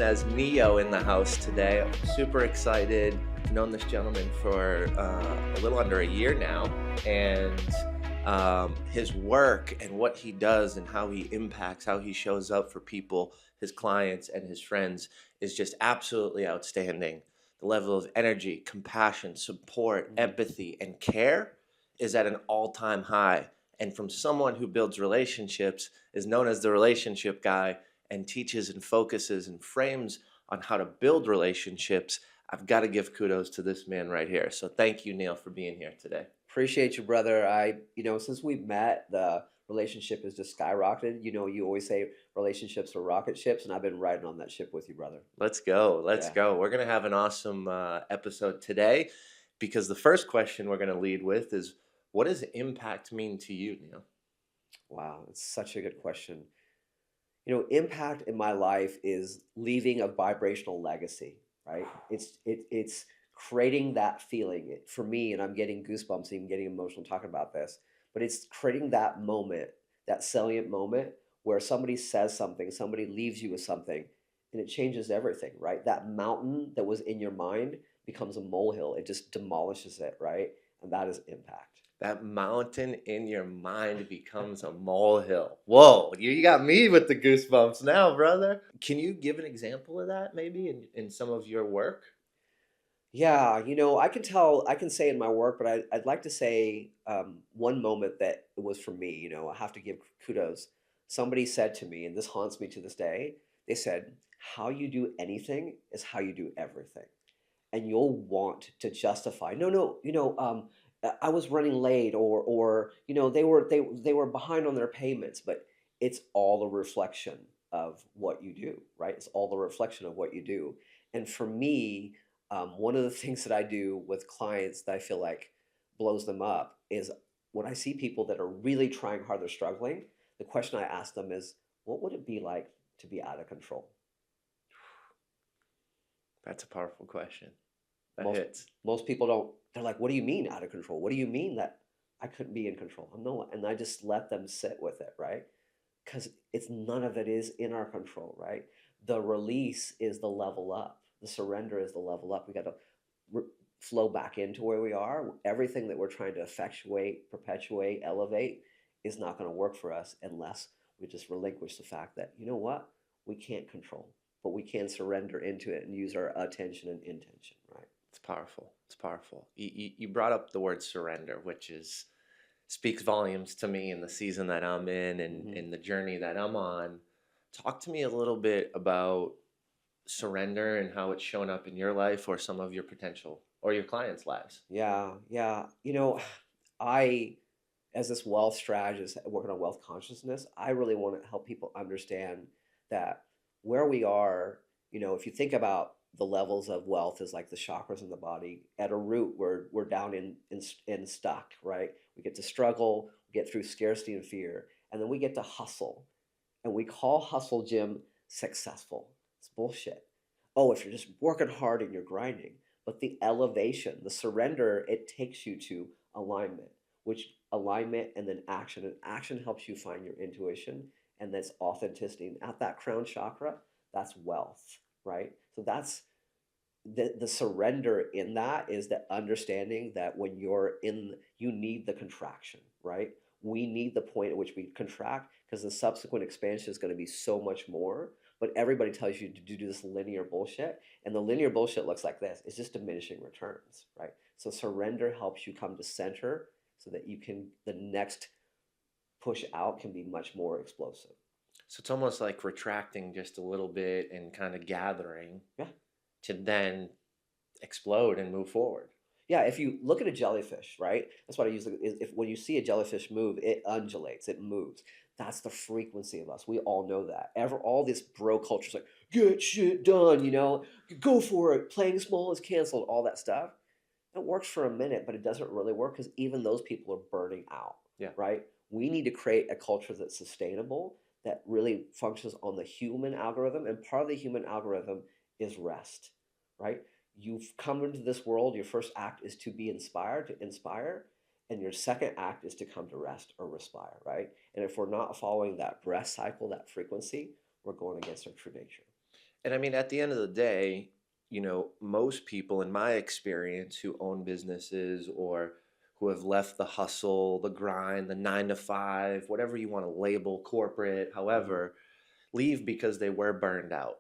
has Neo in the house today. I'm super excited. I've known this gentleman for a little under a year now, and his work and what he does and how he impacts, how he shows up for people, his clients, and his friends is just absolutely outstanding. The level of energy, compassion, support, empathy, and care is at an all-time high. And from someone who builds relationships, is known as the relationship guy, and teaches and focuses and frames on how to build relationships, I've got to give kudos to this man right here. So thank you, Neal, for being here today. Appreciate you, brother. Since we met, the relationship has just skyrocketed. You always say relationships are rocket ships, and I've been riding on that ship with you, brother. Let's go. Let's Yeah. go. We're going to have an awesome episode today, because the first question we're going to lead with is, what does impact mean to you, Neal? Wow, it's such a good question. Impact in my life is leaving a vibrational legacy, right? It's creating that feeling for me, and I'm getting goosebumps, even getting emotional talking about this. But it's creating that moment, that salient moment where somebody says something, somebody leaves you with something, and it changes everything, right? That mountain that was in your mind becomes a molehill. It just demolishes it, right? And that is impact. That mountain in your mind becomes a molehill. Whoa, you got me with the goosebumps now, brother. Can you give an example of that maybe in some of your work? Yeah, I can say in my work, but I'd like to say one moment that it was for me. I have to give kudos. Somebody said to me, and this haunts me to this day, they said, how you do anything is how you do everything. And you'll want to justify, no, I was running late, or they were behind on their payments, but it's all a reflection of what you do, right? It's all the reflection of what you do. And for me, one of the things that I do with clients that I feel like blows them up is when I see people that are really trying hard, they're struggling. The question I ask them is, what would it be like to be out of control? That's a powerful question. That Most hits. most people don't. They're like, "What do you mean out of control? What do you mean that I couldn't be in control?" No, and I just let them sit with it, right? Because it's none of it is in our control, right? The release is the level up. The surrender is the level up. We got to re- flow back into where we are. Everything that we're trying to effectuate, perpetuate, elevate is not going to work for us unless we just relinquish the fact that, you know what, we can't control, but we can surrender into it and use our attention and intention, right? It's powerful. It's powerful. You brought up the word surrender, which is speaks volumes to me in the season that I'm in and Mm-hmm. in the journey that I'm on. Talk to me a little bit about surrender and how it's shown up in your life or some of your potential or your clients' lives. Yeah, yeah. I, as this wealth strategist working on wealth consciousness, I really want to help people understand that where we are, if you think about the levels of wealth as like the chakras in the body, at a root, we're down in stuck, right? We get to struggle, we get through scarcity and fear, and then we get to hustle. And we call hustle, Jim, successful. It's bullshit. Oh, if you're just working hard and you're grinding. But the elevation, the surrender, it takes you to alignment, which alignment and then action. And action helps you find your intuition, and that's authenticity. And at that crown chakra, that's wealth, right? So that's the surrender in that is that understanding that when you're in, you need the contraction, right? We need the point at which we contract because the subsequent expansion is going to be so much more. But everybody tells you to do this linear bullshit, and the linear bullshit looks like this. It's just diminishing returns, right? So surrender helps you come to center so that you can, the next push out can be much more explosive. So it's almost like retracting just a little bit and kind of gathering Yeah. to then explode and move forward. Yeah, if you look at a jellyfish, right? That's what I use. If when you see a jellyfish move, it undulates, it moves. That's the frequency of us. We all know that. All this bro culture is like, get shit done, go for it. Playing small is canceled. All that stuff. It works for a minute, but it doesn't really work because even those people are burning out. Yeah. Right. We need to create a culture that's sustainable, that really functions on the human algorithm, and part of the human algorithm is rest. Right. You've come into this world, your first act is to be inspired, to inspire, and your second act is to come to rest or respire, right? And if we're not following that breath cycle, that frequency, we're going against our true nature. And I mean, at the end of the day, most people in my experience who own businesses or who have left the hustle, the grind, the 9 to 5, whatever you want to label corporate, Mhm. however, leave because they were burned out.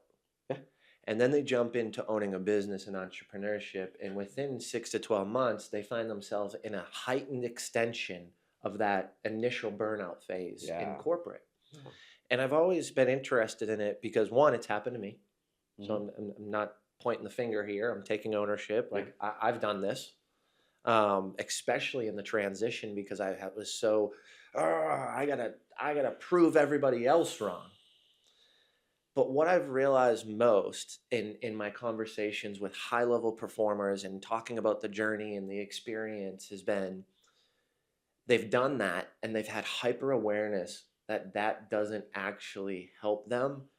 Yeah. And then they jump into owning a business and entrepreneurship. And within 6 to 12 months, they find themselves in a heightened extension of that initial burnout phase in Yeah. corporate. Yeah. And I've always been interested in it because one, it's happened to me. So Mhm. I'm not pointing the finger here. I'm taking ownership. Yeah. Like I've done this, especially in the transition because was so, I gotta prove everybody else wrong. But what I've realized most in my conversations with high level performers and talking about the journey and the experience has been they've done that and they've had hyper awareness that that doesn't actually help them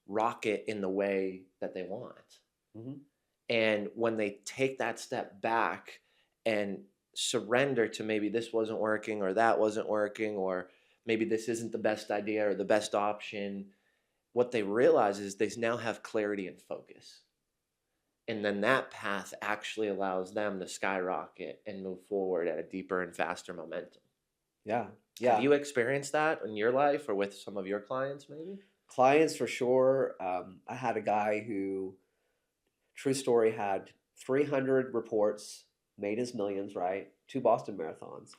rocket in the way that they want. Mhm. And when they take that step back and surrender to maybe this wasn't working or that wasn't working or maybe this isn't the best idea or the best option, what they realize is they now have clarity and focus. And then that path actually allows them to skyrocket and move forward at a deeper and faster momentum. Yeah. Have Yeah. you experienced that in your life or with some of your clients, maybe? Clients for sure. I had a guy who, true story, had 300 reports, made his millions, right? 2 Boston marathons.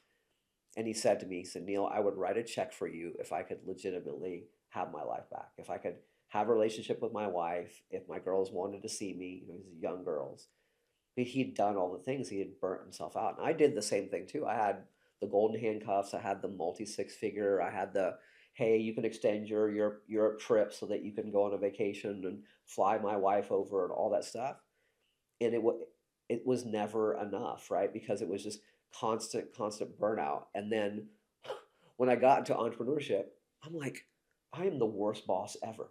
And he said to me, he said, Neal, I would write a check for you if I could legitimately have my life back. If I could have a relationship with my wife, if my girls wanted to see me, these young girls. But he'd done all the things. He had burnt himself out. And I did the same thing too. I had the golden handcuffs. I had the multi six figure. I had the, hey, you can extend your Europe trip so that you can go on a vacation and fly my wife over and all that stuff. And it was never enough, right? Because it was just constant burnout. And then when I got into entrepreneurship, I'm like, I am the worst boss ever.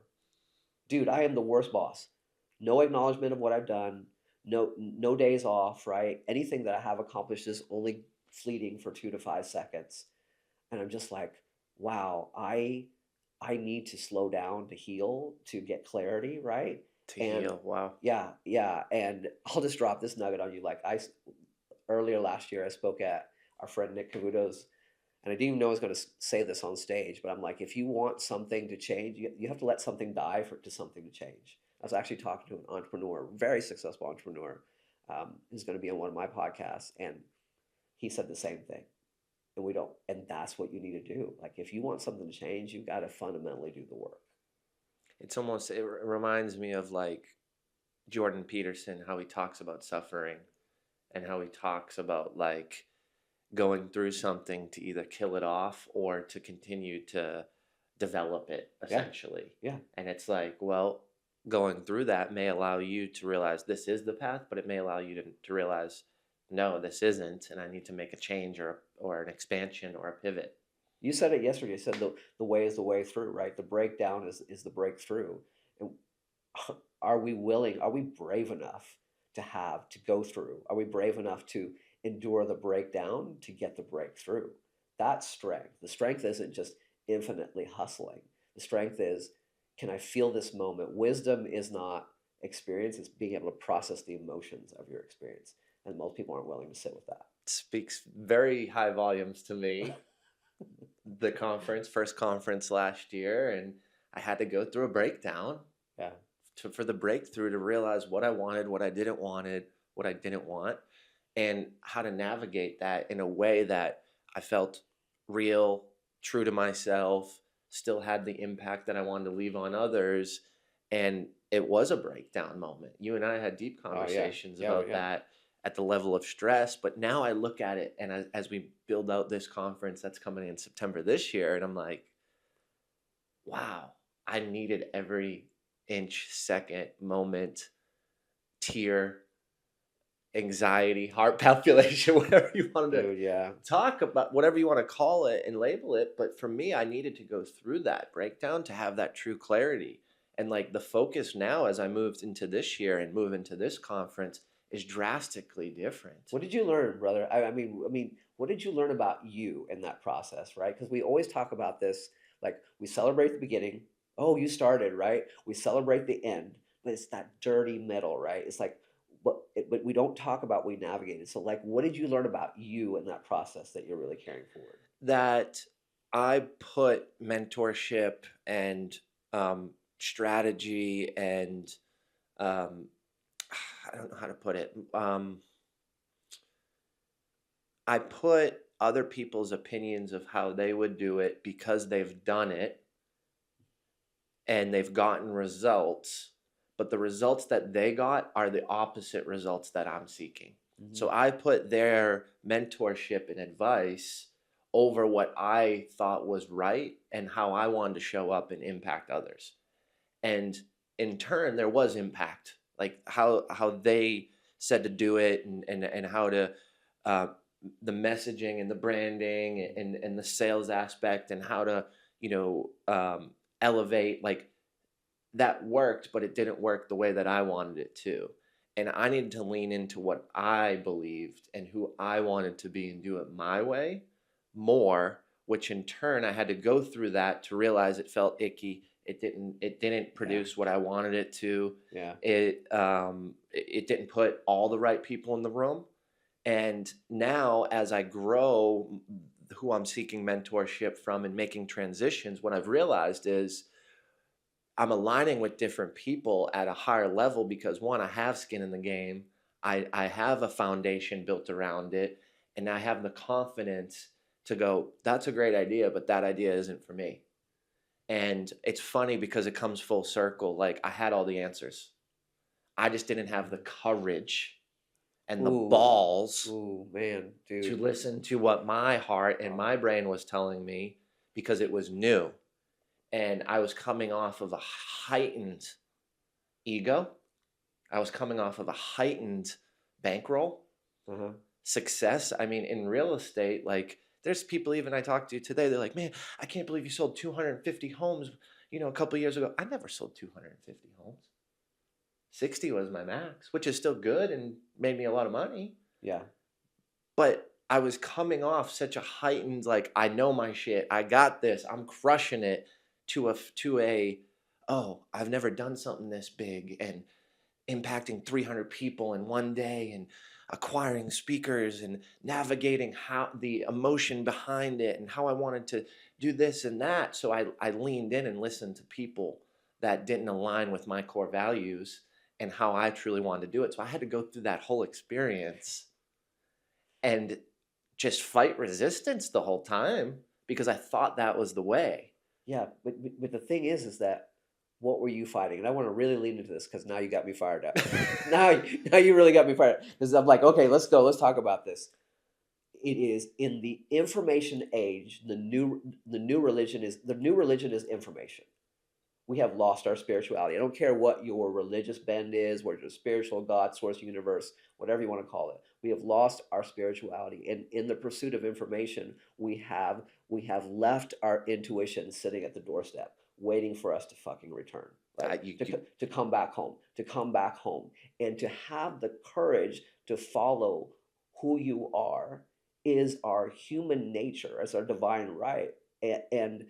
Dude, I am the worst boss. No acknowledgement of what I've done, no days off, right? Anything that I have accomplished is only fleeting for 2 to 5 seconds. And I'm just like, wow, I need to slow down to heal, to get clarity, right? To And heal. Wow. yeah, yeah. And I'll just drop this nugget on you. Like earlier last year, I spoke at our friend Nick Cavuto's, and I didn't even know I was going to say this on stage, but I'm like, if you want something to change, you have to let something die for to something to change. I was actually talking to an entrepreneur, very successful entrepreneur, who's going to be on one of my podcasts, and he said the same thing. And we don't, and that's what you need to do. Like, if you want something to change, you got to fundamentally do the work. It reminds me of like Jordan Peterson, how he talks about suffering and how he talks about like going through something to either kill it off or to continue to develop it Yeah, essentially. yeah. And it's like, well, going through that may allow you to realize this is the path, but it may allow you to realize, no, this isn't, and I need to make a change or an expansion or a pivot. You said it yesterday. You said the way is the way through, right? The breakdown is the breakthrough. And are we willing, are we brave enough to go through? Are we brave enough to endure the breakdown to get the breakthrough? That's strength. The strength isn't just infinitely hustling. The strength is, can I feel this moment? Wisdom is not experience, it's being able to process the emotions of your experience. And most people aren't willing to sit with that. It speaks very high volumes to me. The first conference last year, and I had to go through a breakdown Yeah. for the breakthrough to realize what I wanted, what I didn't wanted, what I didn't want, and how to navigate that in a way that I felt real, true to myself, still had the impact that I wanted to leave on others. And it was a breakdown moment. You and I had deep Oh yeah. conversations Yeah. about Yeah. that at the level of stress. But now I look at it, and as we build out this conference that's coming in September this year, and I'm like, wow, I needed every inch, second, moment, tear, anxiety, heart palpitation, whatever you wanted to Dude, yeah. talk about, whatever you want to call it and label it. But for me, I needed to go through that breakdown to have that true clarity. And like the focus now as I moved into this year and move into this conference is drastically different. What did you learn, brother? I mean, what did you learn about you in that process, right? Because we always talk about this, like we celebrate the beginning. Oh, you started, right? We celebrate the end. but it's that dirty middle, right? It's like what we don't talk about, we navigated. So like, what did you learn about you in that process that you're really carrying forward? That I put mentorship and strategy and um, I don't know how to put it. I put other people's opinions of how they would do it because they've done it and they've gotten results, but the results that they got are the opposite results that I'm seeking. Hmm. So I put their mentorship and advice over what I thought was right and how I wanted to show up and impact others. And in turn, there was impact, like how they said to do it, and how to uh, the messaging and the branding and the sales aspect and how to elevate, like that worked, but it didn't work the way that I wanted it to. And I needed to lean into what I believed and who I wanted to be and do it my way more, which in turn I had to go through that to realize it felt icky. It didn't Yeah. produce what I wanted it to. Yeah. It didn't put all the right people in the room. And now as I grow who I'm seeking mentorship from and making transitions, what I've realized is I'm aligning with different people at a higher level because one, I have skin in the game. I have a foundation built around it, and I have the confidence to go, that's a great idea, but that idea isn't for me. And it's funny because it comes full circle. Like I had all the answers. I just didn't have the courage and the Ooh, balls ooh, man, to dude. listen to what my heart and Oh, my brain was telling me because it was new. And I was coming off of a heightened ego. I was coming off of a heightened bankroll uh-huh. success. I mean, in real estate, like there's people even I talked to today, they're like, man, I can't believe you sold 250 homes, a couple of years ago. I never sold 250 homes. 60 was my max, which is still good and made me a lot of money. Yeah. But I was coming off such a heightened, like, I know my shit. I got this. I'm crushing it to a, oh, I've never done something this big and impacting 300 people in one day and acquiring speakers and navigating how the emotion behind it and how I wanted to do this and that. So I leaned in and listened to people that didn't align with my core values and how I truly wanted to do it. So I had to go through that whole experience and just fight resistance the whole time because I thought that was the way. Yeah, but the thing is that what were you fighting? And I want to really lean into this because now you got me fired up. Now you really got me fired up because I'm like, okay, let's go. Let's talk about this. It is in the information age. The new religion is information. We have lost our spirituality. I don't care what your religious bend is, what your spiritual God, source, universe, whatever you want to call it. We have lost our spirituality, and in the pursuit of information, we have left our intuition sitting at the doorstep, waiting for us to fucking return, right? You, To come back home, and to have the courage to follow who you are is our human nature, as our divine right, and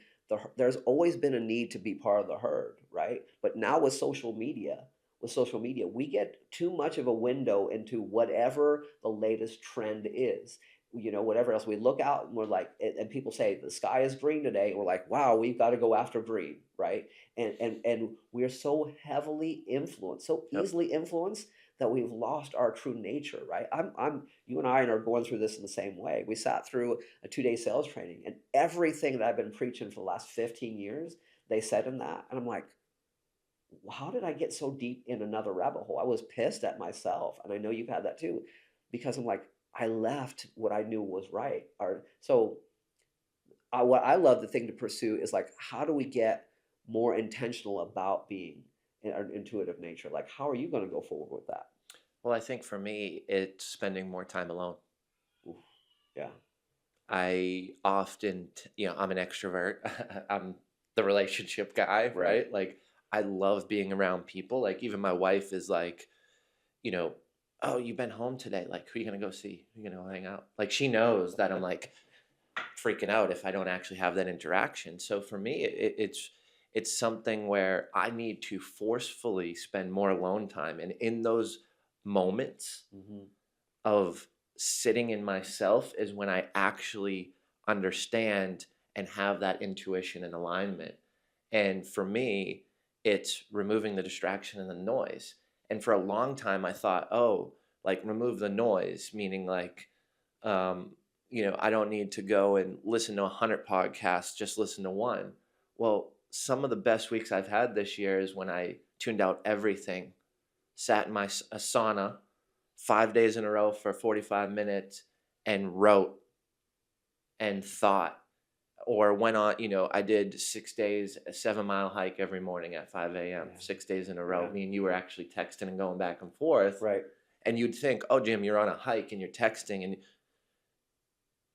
there's always been a need to be part of the herd, right? But now with social media, we get too much of a window into whatever the latest trend is. Whatever else we look out and we're like, and people say the sky is green today, and we're like, wow, we've got to go after green, right? And we're so heavily influenced, so yep. easily influenced that we've lost our true nature, right? You and I are going through this in the same way. We sat through a 2-day sales training, and everything that I've been preaching for the last 15 years, they said in that. And I'm like, how did I get so deep in another rabbit hole? I was pissed at myself. And I know you've had that too, because I'm like, I left what I knew was right. What I love the thing to pursue is like, how do we get more intentional about being in our intuitive nature? Like, how are you going to go forward with that? Well, I think for me, it's spending more time alone. Oof, yeah. I often, I'm an extrovert. I'm the relationship guy, Right. right? Like, I love being around people. Like, even my wife is like, you know, oh, you've been home today. Like, who are you going to go see? Who are you going to hang out? Like, she knows that I'm like freaking out if I don't actually have that interaction. So for me, It's something where I need to forcefully spend more alone time. And in those moments Hmm. of sitting in myself is when I actually understand and have that intuition and alignment. And for me, it's removing the distraction and the noise. And for a long time, I thought, oh, like remove the noise, meaning like, um, I don't need to go and listen to 100 podcasts, just listen to one. Well, some of the best weeks I've had this year is when I tuned out everything, sat in my sauna 5 days in a row for 45 minutes and wrote and thought, or went on, I did 6 days, a 7 mile hike every morning at 5 a.m., Yeah. 6 days in a row. Yeah. Me and you were actually texting and going back and forth. Right. And you'd think, oh, Jim, you're on a hike and you're texting. And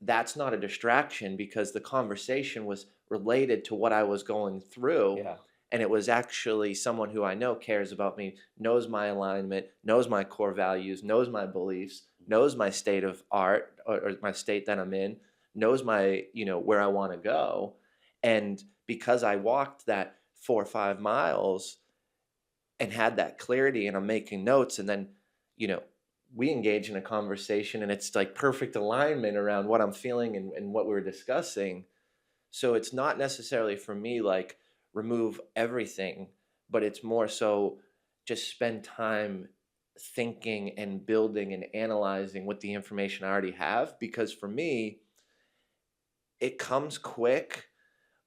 that's not a distraction because the conversation was related to what I was going through. Yeah. And it was actually someone who I know cares about me, knows my alignment, knows my core values, knows my beliefs, knows my state of art, or my state that I'm in, knows my, where I want to go. And because I walked that 4 or 5 miles and had that clarity, and I'm making notes, and then, you know, we engage in a conversation and it's like perfect alignment around what I'm feeling and what we were discussing. So it's not necessarily for me like remove everything, but it's more so just spend time thinking and building and analyzing with the information I already have. Because for me, it comes quick,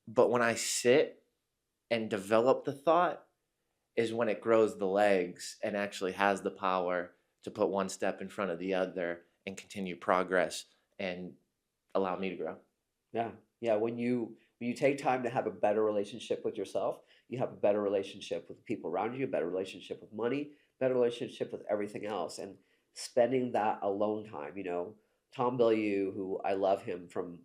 but when I sit and develop the thought is when it grows the legs and actually has the power to put one step in front of the other and continue progress and allow me to grow. Yeah. Yeah. When you take time to have a better relationship with yourself, you have a better relationship with the people around you, a better relationship with money, better relationship with everything else. And spending that alone time, Tom Bilyeu, who I love him from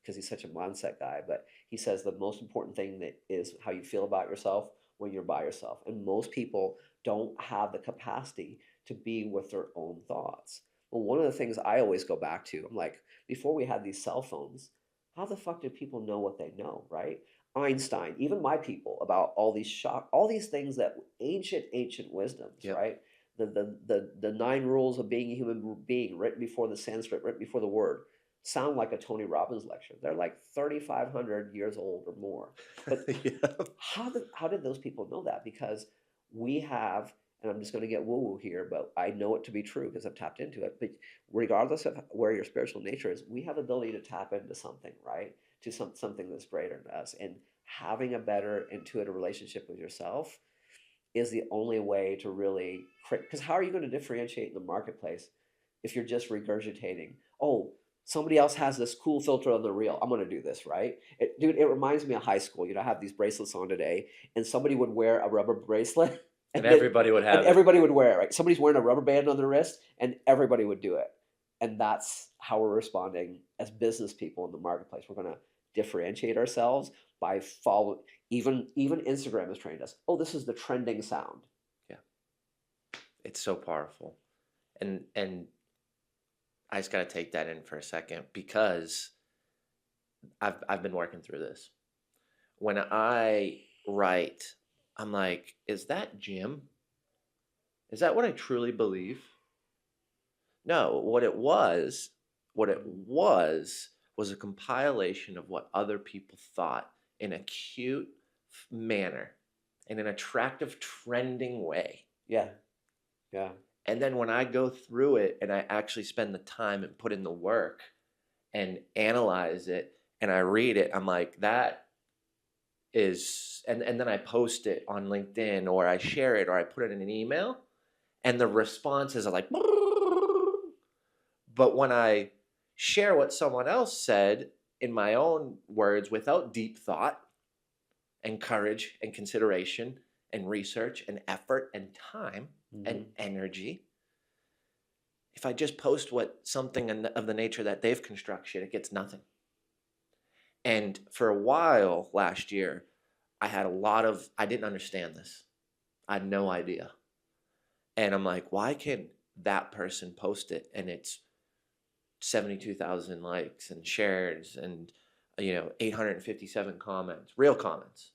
because he's such a mindset guy, but he says the most important thing that is how you feel about yourself when you're by yourself. And most people don't have the capacity to be with their own thoughts. Well, one of the things I always go back to, I'm like, before we had these cell phones, how the fuck did people know what they know, right? Einstein, even my people, about all these things that ancient wisdoms, Yep. right? The 9 rules of being a human being, written before the Sanskrit, written before the word, sound like a Tony Robbins lecture. They're like 3,500 years old or more. But Yeah. how did those people know that? Because we have, and I'm just going to get woo woo here, but I know it to be true because I've tapped into it. But regardless of where your spiritual nature is, we have the ability to tap into something, right? To something that's greater than us. And having a better intuitive relationship with yourself is the only way to really create. Because how are you going to differentiate in the marketplace if you're just regurgitating? Oh, somebody else has this cool filter on the reel. I'm going to do this, right? Dude, it reminds me of high school. I have these bracelets on today, and somebody would wear a rubber bracelet, And everybody would have it. everybody would wear it, right? Somebody's wearing a rubber band on their wrist, and everybody would do it. And that's how we're responding as business people in the marketplace. We're going to differentiate ourselves by following. Even Instagram has trained us. Oh, this is the trending sound. Yeah. It's so powerful. And I just got to take that in for a second because I've been working through this. When I write, I'm like, is that Jim? Is that what I truly believe? No, what it was a compilation of what other people thought in a cute manner, in an attractive, trending way. Yeah. Yeah. And then when I go through it and I actually spend the time and put in the work and analyze it and I read it, I'm like, that is, and then I post it on LinkedIn or I share it or I put it in an email and the responses are like, but when I share what someone else said in my own words without deep thought and courage and consideration and research and effort and time and energy, if I just post something of the nature that they've constructed, it gets nothing. And for a while last year, I didn't understand this. I had no idea. And I'm like, why can that person post it and it's 72,000 likes and shares and 857 comments, real comments.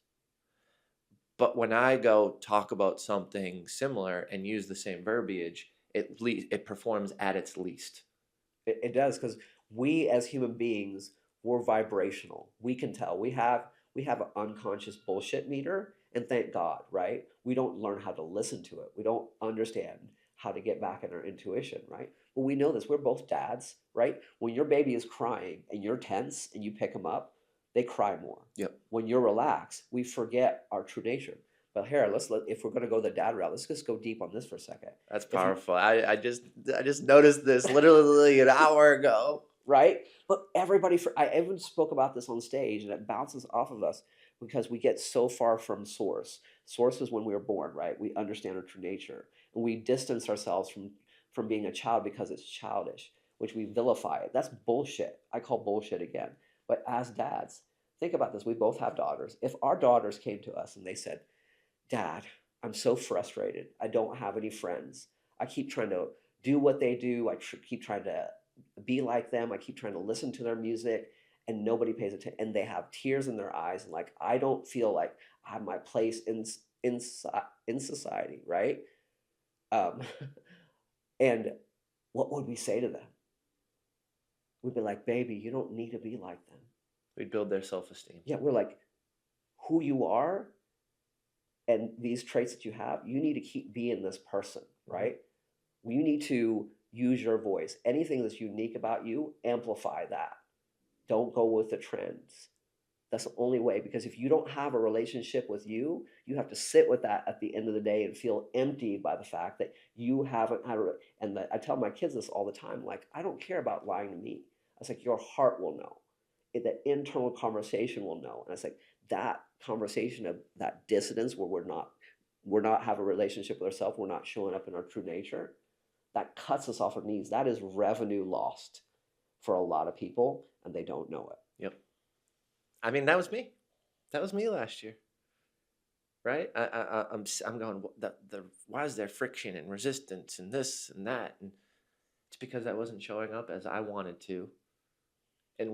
But when I go talk about something similar and use the same verbiage, it performs at its least. It does, because we as human beings, we're vibrational. We can tell. We have an unconscious bullshit meter, and thank God, right? We don't learn how to listen to it. We don't understand how to get back in our intuition, right? But we know this. We're both dads, right? When your baby is crying and you're tense and you pick them up, they cry more. Yep. When you're relaxed, we forget our true nature. But here, if we're going to go the dad route, let's just go deep on this for a second. That's If you powerful. I just noticed this literally an hour ago. right? But everybody, I even spoke about this on stage, and it bounces off of us because we get so far from source. Source is when we were born, right? We understand our true nature, and we distance ourselves from being a child because it's childish, which we vilify it. That's bullshit. I call bullshit again. But as dads, think about this. We both have daughters. If our daughters came to us and they said, "Dad, I'm so frustrated. I don't have any friends. I keep trying to do what they do. Keep trying to be like them. I keep trying to listen to their music, and nobody pays attention. And they have tears in their eyes, and like I don't feel like I have my place in society, right?" Um, and what would we say to them? We'd be like, "Baby, you don't need to be like them." We build their self-esteem. Yeah, we're like, who you are and these traits that you have, you need to keep being this person, right? You need to use your voice. Anything that's unique about you, amplify that. Don't go with the trends. That's the only way, because if you don't have a relationship with you, you have to sit with that at the end of the day and feel emptied by the fact that you haven't had I tell my kids this all the time, like, I don't care about lying to me. I was like, your heart will know. The internal conversation will know. And it's like that conversation of that dissonance where we're not have a relationship with ourselves, we're not showing up in our true nature, that cuts us off our knees. That is revenue lost for a lot of people, and they don't know it. Yep. I mean, that was me. That was me last year. Right? I'm going, why is there friction and resistance and this and that? And it's because I wasn't showing up as I wanted to. And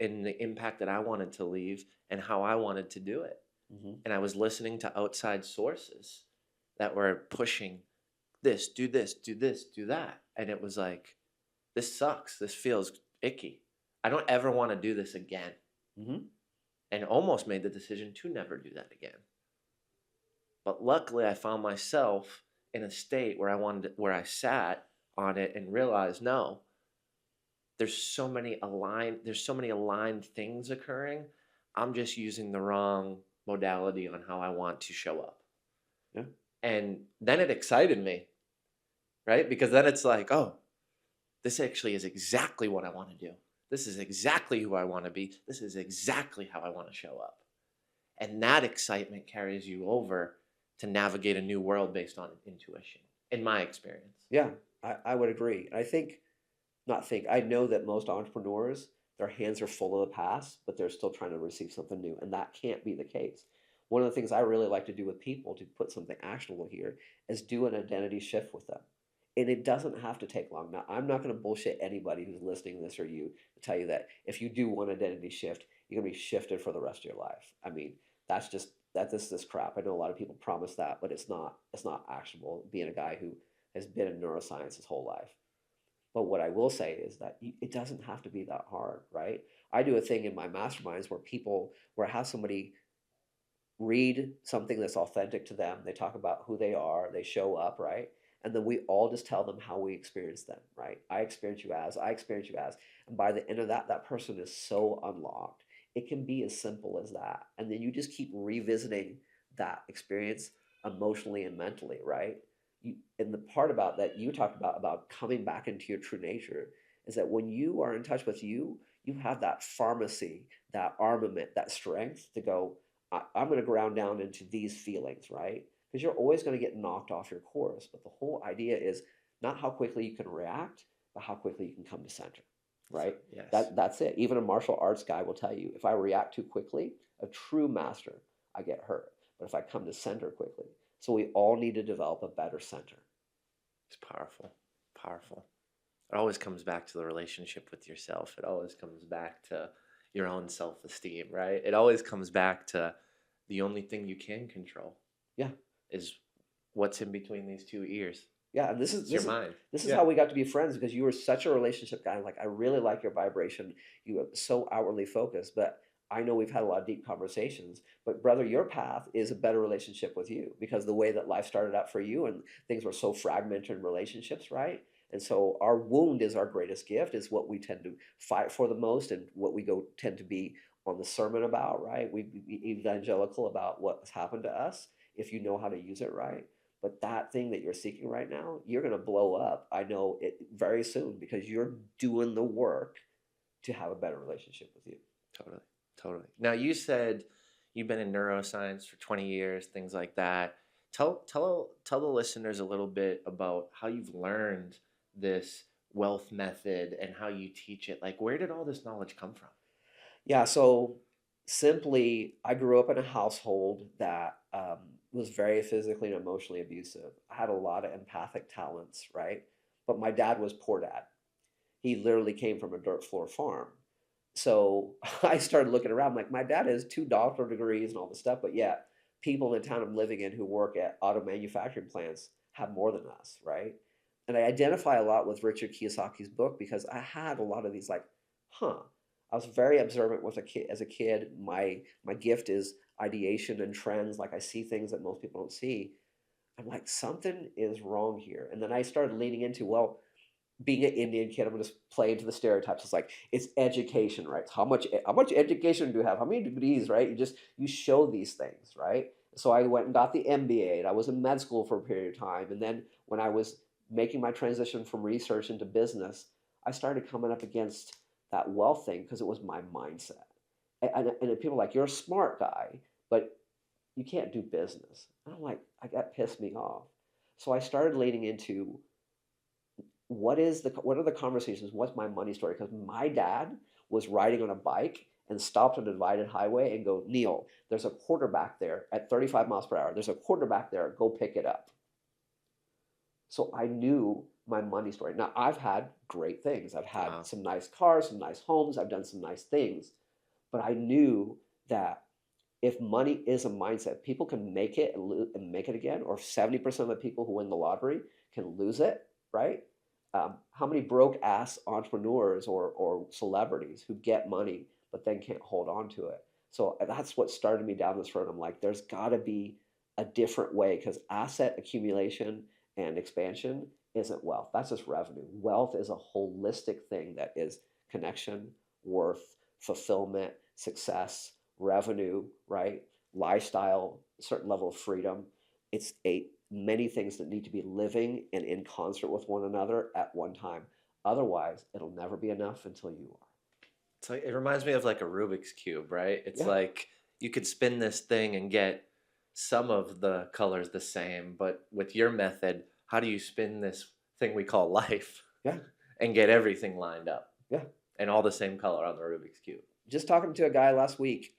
in the impact that I wanted to leave and how I wanted to do it. Mm-hmm. And I was listening to outside sources that were pushing this, do that. And it was like, this sucks. This feels icky. I don't ever want to do this again. Mm-hmm. And almost made the decision to never do that again. But luckily I found myself in a state where I sat on it and realized, no, there's so many aligned things occurring. I'm just using the wrong modality on how I want to show up. Yeah. And then it excited me, right? Because then it's like, oh, this actually is exactly what I want to do. This is exactly who I want to be. This is exactly how I want to show up. And that excitement carries you over to navigate a new world based on intuition, in my experience. Yeah, I would agree. I know that most entrepreneurs, their hands are full of the past, but they're still trying to receive something new. And that can't be the case. One of the things I really like to do with people, to put something actionable here, is do an identity shift with them. And it doesn't have to take long. Now, I'm not going to bullshit anybody who's listening to this or you to tell you that if you do one identity shift, you're going to be shifted for the rest of your life. I mean, that's this crap. I know a lot of people promise that, but it's not actionable, being a guy who has been in neuroscience his whole life. But what I will say is that it doesn't have to be that hard, right? I do a thing in my masterminds where I have somebody read something that's authentic to them. They talk about who they are, they show up, right? And then we all just tell them how we experience them, right? I experience you as. And by the end of that, that person is so unlocked. It can be as simple as that. And then you just keep revisiting that experience emotionally and mentally, right? And the part about that you talked about coming back into your true nature, is that when you are in touch with you, you have that pharmacy, that armament, that strength to go, I'm going to ground down into these feelings, right? Because you're always going to get knocked off your course. But the whole idea is not how quickly you can react, but how quickly you can come to center, right? Yes. That's it. Even a martial arts guy will tell you, if I react too quickly, a true master, I get hurt. But if I come to center quickly. So we all need to develop a better center. It's powerful. Powerful. It always comes back to the relationship with yourself. It always comes back to your own self-esteem, right? It always comes back to the only thing you can control Yeah. is what's in between these two ears. Yeah, and this is It's your this is mind. this is Yeah. how we got to be friends because you were such a relationship guy. Like I really like your vibration. You are so outwardly focused, but I know we've had a lot of deep conversations. But brother, your path is a better relationship with you because the way that life started out for you and things were so fragmented in relationships, right? And so our wound is our greatest gift, is what we tend to fight for the most and what we go tend to be on the sermon about, right? We be evangelical about what's happened to us if you know how to use it right. But that thing that you're seeking right now, you're going to blow up. I know it very soon because you're doing the work to have a better relationship with you. Totally. Totally. Now, you said you've been in neuroscience for 20 years, things like that. Tell the listeners a little bit about how you've learned this wealth method and how you teach it. Like, where did all this knowledge come from? Yeah, so simply, I grew up in a household that was very physically and emotionally abusive. I had a lot of empathic talents, right? But my dad was poor dad. He literally came from a dirt floor farm. So I started looking around, like my dad has 2 doctoral degrees and all this stuff, but yet people in the town I'm living in who work at auto manufacturing plants have more than us, right? And I identify a lot with Richard Kiyosaki's book because I had a lot of these like, huh. I was very observant with a kid as a kid. My gift is ideation and trends. Like I see things that most people don't see. I'm like, something is wrong here. And then I started leaning into, well, being an Indian kid, I'm gonna just play into the stereotypes. It's like it's education, right? How much education do you have? How many degrees, right? You show these things, right? So I went and got the MBA, and I was in med school for a period of time. And then when I was making my transition from research into business, I started coming up against that wealth thing because it was my mindset. And people are like, you're a smart guy, but you can't do business. And I'm like, that pissed me off. So I started leaning into what are the conversations? What's my money story? Because my dad was riding on a bike and stopped on a divided highway and go, Neal, there's a quarterback there at 35 miles per hour. There's a quarterback there. Go pick it up. So I knew my money story. Now I've had great things. I've had Wow. some nice cars, some nice homes. I've done some nice things, but I knew that if money is a mindset, people can make it and make it again, or 70% of the people who win the lottery can lose it, right? How many broke ass entrepreneurs or celebrities who get money but then can't hold on to it? So that's what started me down this road. I'm like, there's got to be a different way because asset accumulation and expansion isn't wealth. That's just revenue. Wealth is a holistic thing that is connection, worth, fulfillment, success, revenue, right? Lifestyle, certain level of freedom. It's many things that need to be living and in concert with one another at one time. Otherwise, it'll never be enough until you are. It's like, it reminds me of like a Rubik's Cube, right? It's Yeah. like you could spin this thing and get some of the colors the same, but with your method, how do you spin this thing we call life Yeah. and get everything lined up Yeah. and all the same color on the Rubik's Cube? Just talking to a guy last week,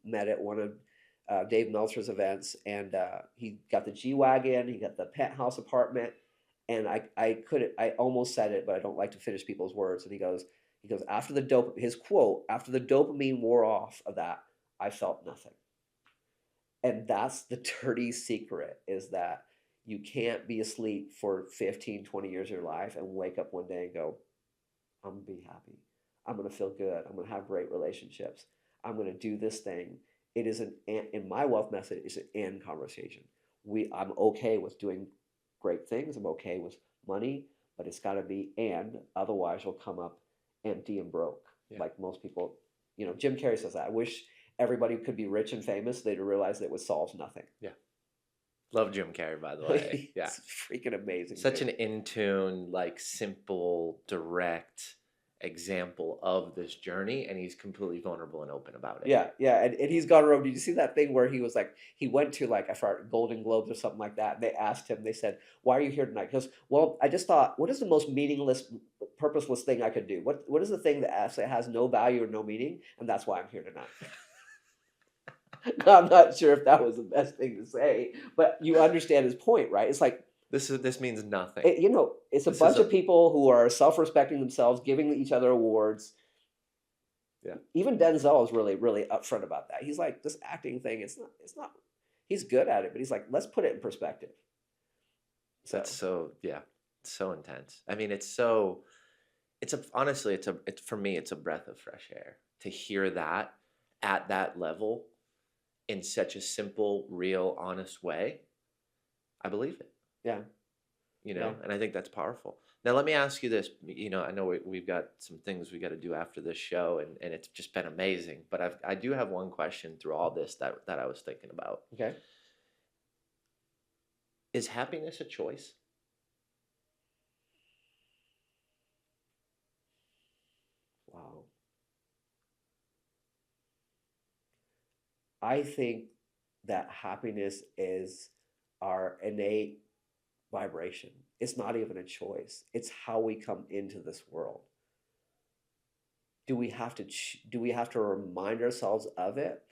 met at one of Dave Meltzer's events, and he got the G-Wagon, he got the penthouse apartment, and I almost said it, but I don't like to finish people's words. And he goes, after his quote, after the dopamine wore off of that, I felt nothing. And that's the dirty secret, is that you can't be asleep for 15, 20 years of your life and wake up one day and go, I'm going to be happy. I'm going to feel good. I'm going to have great relationships. I'm going to do this thing. It is in my wealth method, it's an and conversation. I'm okay with doing great things. I'm okay with money, but it's got to be and, otherwise you'll come up empty and broke. Yeah. Like most people, Jim Carrey says that. I wish everybody could be rich and famous. They'd realize that it would solve nothing. Yeah. Love Jim Carrey, by the way. Yeah. It's freaking amazing. Such an in-tune, like simple, direct example of this journey, and he's completely vulnerable and open about it. Yeah, and he's gone around. Did you see that thing where he was like, he went to like, I forgot, Golden Globes or something like that, and they asked him, they said, why are you here tonight? He goes, well, I just thought, what is the most meaningless, purposeless thing I could do? What is the thing that actually has no value or no meaning? And that's why I'm here tonight. Now, I'm not sure if that was the best thing to say, but you understand his point, right? It's like, this means nothing. It's a bunch of people who are self-respecting themselves, giving each other awards. Yeah. Even Denzel is really, really upfront about that. He's like, this acting thing, it's not, he's good at it, but he's like, let's put it in perspective. So, That's so, yeah, so intense. I mean, honestly, it's for me, it's a breath of fresh air to hear that at that level in such a simple, real, honest way. I believe it, yeah, yeah. and I think that's powerful. Now, let me ask you this. I know we've got some things we got to do after this show, and it's just been amazing. But I do have one question through all this that I was thinking about. Okay. Is happiness a choice? Wow. I think that happiness is our innate vibration. It's not even a choice. It's how we come into this world. Do we have to remind ourselves of it?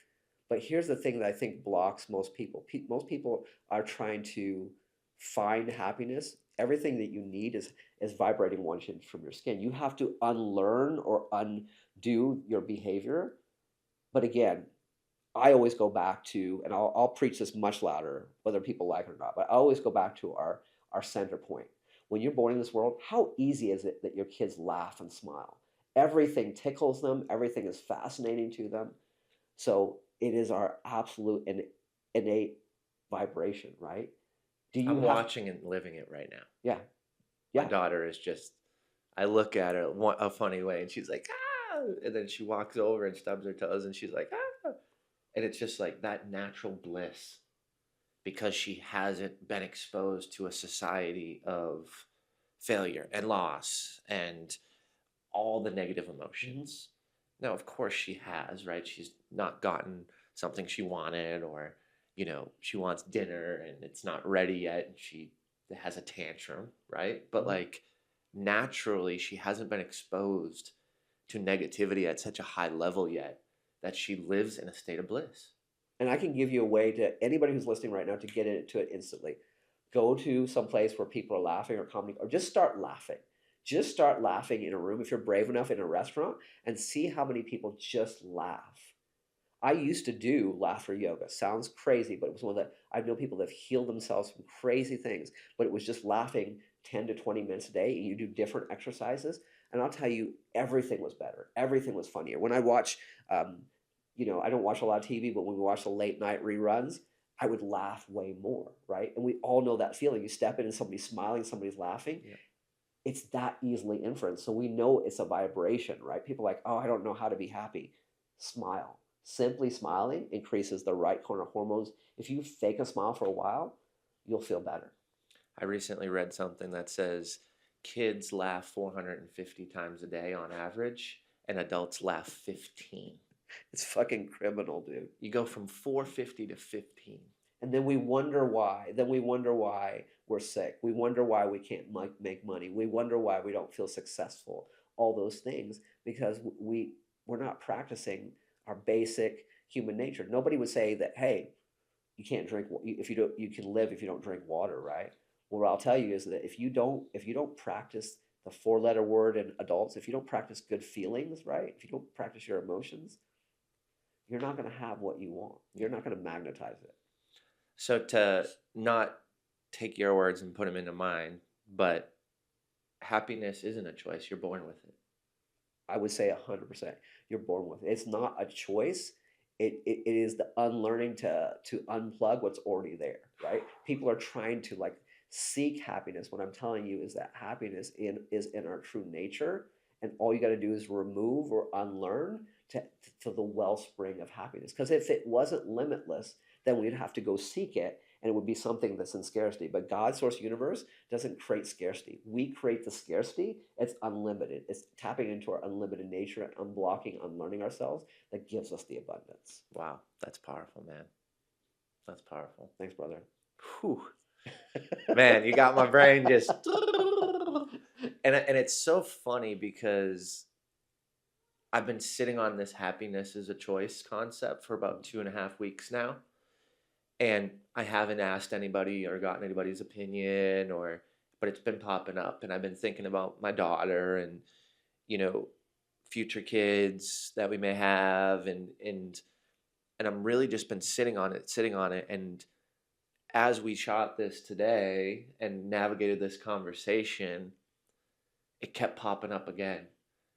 But here's the thing that I think blocks most people. Most people are trying to find happiness. Everything that you need is vibrating 1 inch from your skin. You have to unlearn or undo your behavior. But again, I always go back to, and I'll preach this much louder, whether people like it or not, but I always go back to our center point. When you're born in this world, how easy is it that your kids laugh and smile? Everything tickles them, everything is fascinating to them. So it is our absolute and innate vibration, right? Do you I'm have, watching and living it right now. yeah, My yeah, daughter is just, I look at her a funny way and she's like, ah, and then she walks over and stubs her toes and she's like, ah, and it's just like that natural bliss because she hasn't been exposed to a society of failure and loss and all the negative emotions. Now, of course, she has, right? She's not gotten something she wanted, or, she wants dinner and it's not ready yet and she has a tantrum, right? But mhm. like naturally, she hasn't been exposed to negativity at such a high level yet that she lives in a state of bliss. And I can give you a way to anybody who's listening right now to get into it instantly. Go to some place where people are laughing or comedy, or just start laughing. Just start laughing in a room if you're brave enough in a restaurant and see how many people just laugh. I used to do laughter yoga. Sounds crazy, but it was one that I know people that have healed themselves from crazy things, but it was just laughing 10 to 20 minutes a day. And you do different exercises. And I'll tell you, everything was better. Everything was funnier. When I watch, I don't watch a lot of TV, but when we watch the late night reruns, I would laugh way more, right? And we all know that feeling. You step in and somebody's smiling, somebody's laughing. Yeah. It's that easily inferenced. So we know it's a vibration, right? People are like, oh, I don't know how to be happy. Smile. Simply smiling increases the right kind of hormones. If you fake a smile for a while, you'll feel better. I recently read something that says kids laugh 450 times a day on average, and adults laugh 15. It's fucking criminal, dude. You go from 450 to 15. And then we wonder why. Then we wonder why we're sick. We wonder why we can't make money. We wonder why we don't feel successful. All those things because we're not practicing our basic human nature. Nobody would say that, hey, you can't drink if you don't. You can live if you don't drink water, right? Well, what I'll tell you is that if you don't practice the four-letter word in adults, if you don't practice good feelings, right? If you don't practice your emotions, you're not going to have what you want. You're not going to magnetize it. So to not take your words and put them into mine, but happiness isn't a choice. You're born with it. I would say 100%. You're born with it. It's not a choice. It is the unlearning to unplug what's already there, right? People are trying to like seek happiness. What I'm telling you is that happiness is in our true nature, and all you got to do is remove or unlearn to the wellspring of happiness. Because if it wasn't limitless, then we'd have to go seek it, and it would be something that's in scarcity. But God's source universe doesn't create scarcity. We create the scarcity. It's unlimited. It's tapping into our unlimited nature and unblocking, unlearning ourselves that gives us the abundance. Wow, that's powerful, man. That's powerful. Thanks, brother. Whew. Man, you got my brain just and it's so funny because I've been sitting on this happiness as a choice concept for about 2.5 weeks now. And I haven't asked anybody or gotten anybody's opinion but it's been popping up and I've been thinking about my daughter and, you know, future kids that we may have, and I'm really just been sitting on it. And as we shot this today and navigated this conversation, it kept popping up again.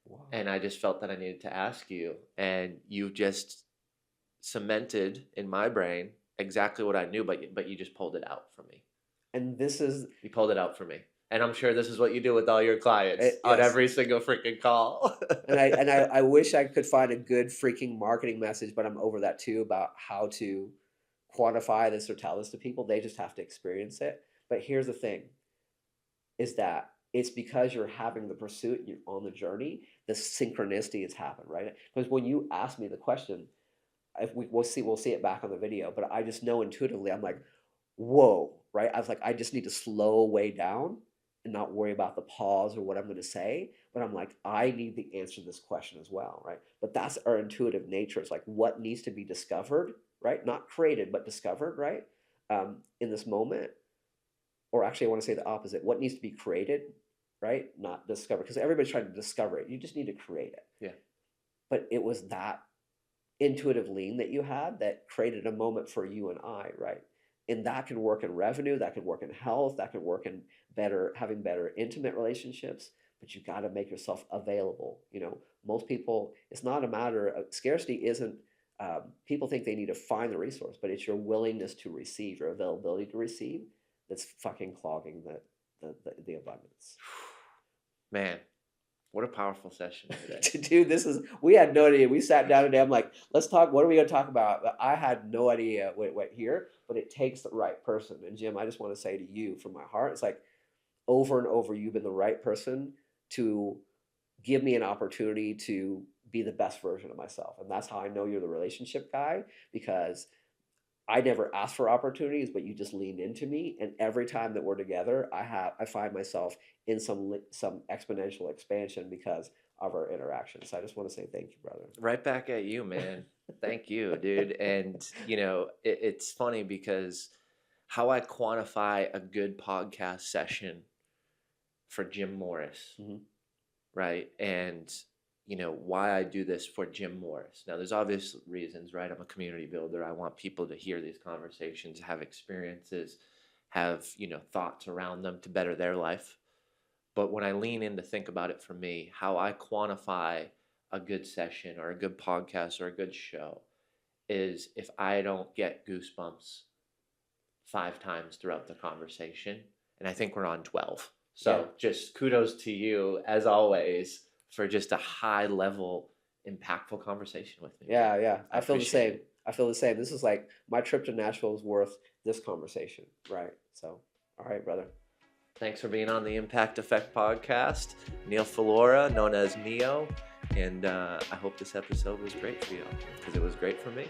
Wow. And I just felt that I needed to ask you, and you just cemented in my brain exactly what I knew, but you just pulled it out for me. And you pulled it out for me. And I'm sure this is what you do with all your clients on yes. every single freaking call. and I wish I could find a good freaking marketing message, but I'm over that too, about how to quantify this or tell this to people. They just have to experience it. But here's the thing, is that it's because you're having the pursuit, you're on the journey, the synchronicity has happened, right? Because when you ask me the question, we'll see it back on the video, but I just know intuitively, I'm like, whoa, right? I was like, I just need to slow way down and not worry about the pause or what I'm going to say. But I'm like, I need the answer to this question as well, right? But that's our intuitive nature. It's like what needs to be discovered, right? Not created, but discovered, right? In this moment. Or actually, I want to say the opposite. What needs to be created, right? Not discovered. Because everybody's trying to discover it. You just need to create it. Yeah. But it was that intuitive lean that you had that created a moment for you and I, right? And that can work in revenue, that can work in health, that can work in having better intimate relationships, but you got to make yourself available. Most people, it's not a matter of scarcity. Isn't people think they need to find the resource, but it's your willingness to receive, your availability to receive, that's fucking clogging the abundance. Man, what a powerful session today. Dude, we had no idea. We sat down today. I'm like, let's talk. What are we going to talk about? But I had no idea what here, but it takes the right person. And Jim, I just want to say to you from my heart, it's like over and over, you've been the right person to give me an opportunity to be the best version of myself. And that's how I know you're the relationship guy, because I never asked for opportunities, but you just leaned into me. And every time that we're together, I find myself in some exponential expansion because of our interaction. So I just want to say thank you, brother. Right back at you, man. Thank you, dude. And it's funny because how I quantify a good podcast session for Jim Morris, right? And why I do this for Jim Morris. Now, there's obvious reasons, right? I'm a community builder. I want people to hear these conversations, have experiences, have, thoughts around them to better their life. But when I lean in to think about it for me, how I quantify a good session or a good podcast or a good show is if I don't get goosebumps 5 times throughout the conversation, and I think we're on 12. So just kudos to you, as always, for just a high level, impactful conversation with me. Yeah. I feel the same. This is like my trip to Nashville is worth this conversation, right? So, all right, brother. Thanks for being on the Impact Effect podcast. Neal Phalora, known as Neo. And I hope this episode was great for you, because it was great for me.